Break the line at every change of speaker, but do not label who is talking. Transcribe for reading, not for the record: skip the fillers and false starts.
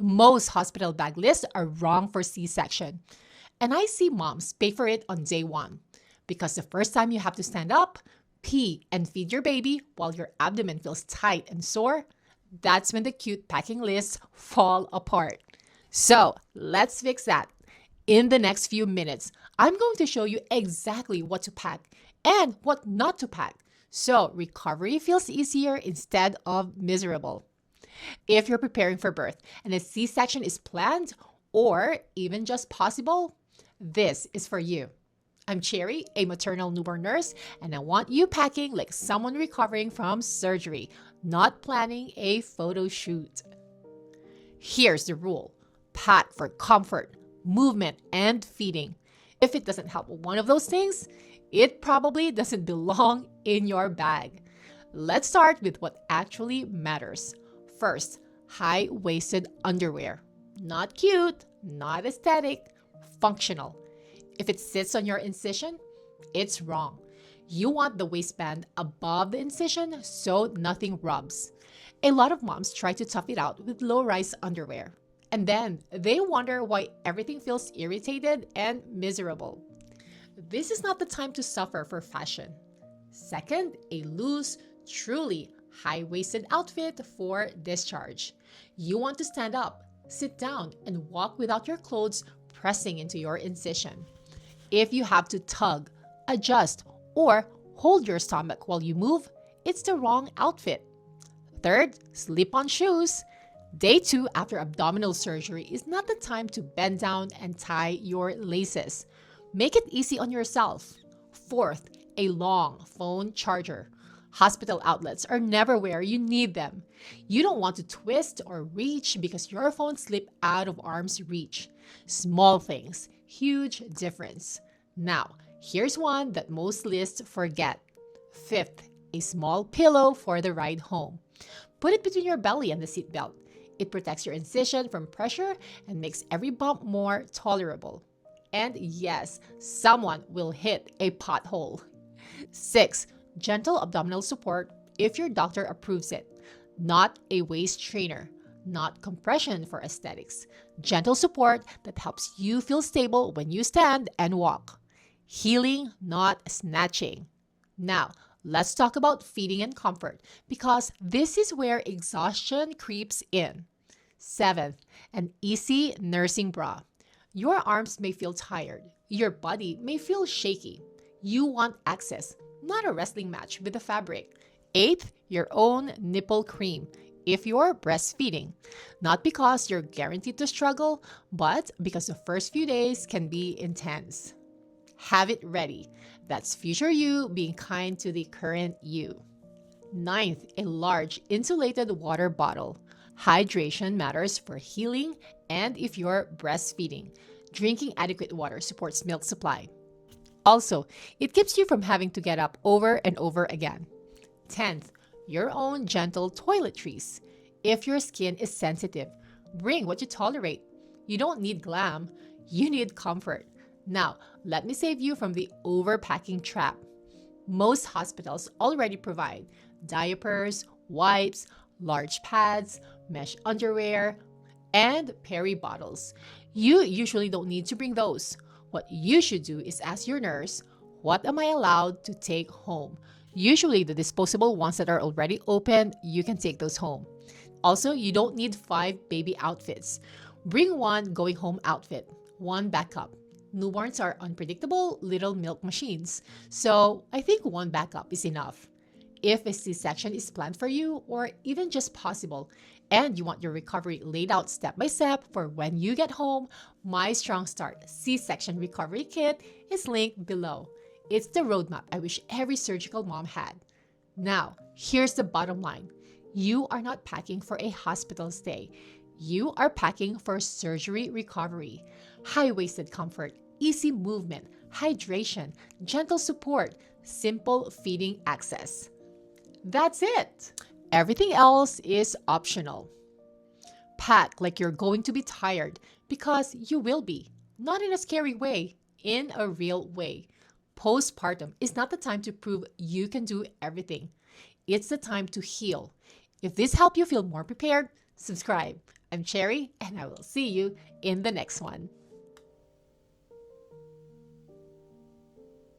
Most hospital bag lists are wrong for C-section. And I see moms pay for it on day one. Because the first time you have to stand up, pee, and feed your baby while your abdomen feels tight and sore, that's when the cute packing lists fall apart. So let's fix that. In the next few minutes, I'm going to show you exactly what to pack and what not to pack so recovery feels easier instead of miserable. If you're preparing for birth and a C section is planned or even just possible, this is for you. I'm Cherry, a maternal newborn nurse, and I want you packing like someone recovering from surgery, not planning a photo shoot. Here's the rule: pack for comfort, movement, and feeding. If it doesn't help one of those things, it probably doesn't belong in your bag. Let's start with what actually matters. First, high-waisted underwear. Not cute, not aesthetic, functional. If it sits on your incision, it's wrong. You want the waistband above the incision so nothing rubs. A lot of moms try to tough it out with low-rise underwear. And then they wonder why everything feels irritated and miserable. This is not the time to suffer for fashion. Second, a loose, truly high-waisted outfit for discharge. You want to stand up, sit down, and walk without your clothes pressing into your incision. If you have to tug, adjust, or hold your stomach while you move, it's the wrong outfit. Third, slip-on shoes. Day 2 after abdominal surgery is not the time to bend down and tie your laces. Make it easy on yourself. Fourth, a long phone charger. Hospital outlets are never where you need them. You don't want to twist or reach because your phone slipped out of arm's reach. Small things, huge difference. Now, here's one that most lists forget. Fifth, a small pillow for the ride home. Put it between your belly and the seatbelt. It protects your incision from pressure and makes every bump more tolerable. And yes, someone will hit a pothole. 6. Gentle abdominal support if your doctor approves it. Not a waist trainer. Not compression for aesthetics. Gentle support that helps you feel stable when you stand and walk. Healing, not snatching. Now, let's talk about feeding and comfort because this is where exhaustion creeps in. 7th, an easy nursing bra. Your arms may feel tired. Your body may feel shaky. You want access, not a wrestling match with the fabric. 8th, your own nipple cream if you're breastfeeding. Not because you're guaranteed to struggle, but because the first few days can be intense. Have it ready. That's future you being kind to the current you. 9th, a large insulated water bottle. Hydration matters for healing and if you're breastfeeding. Drinking adequate water supports milk supply. Also, it keeps you from having to get up over and over again. 10th, your own gentle toiletries. If your skin is sensitive, bring what you tolerate. You don't need glam, you need comfort. Now, let me save you from the overpacking trap. Most hospitals already provide diapers, wipes, large pads, mesh underwear, and peri bottles. You usually don't need to bring those. What you should do is ask your nurse, what am I allowed to take home? Usually the disposable ones that are already opened, you can take those home. Also, you don't need 5 baby outfits. Bring one going home outfit, one backup. Newborns are unpredictable little milk machines, so I think one backup is enough. If a C-section is planned for you or even just possible, and you want your recovery laid out step by step for when you get home, my Strong Start C-section recovery kit is linked below. It's the roadmap I wish every surgical mom had. Now, here's the bottom line. You are not packing for a hospital stay. You are packing for surgery recovery. High-waisted comfort, easy movement, hydration, gentle support, simple feeding access. That's it. Everything else is optional. Pack like you're going to be tired because you will be. Not in a scary way, in a real way. Postpartum is not the time to prove you can do everything. It's the time to heal. If this helped you feel more prepared, subscribe. I'm Cherry, and I will see you in the next one.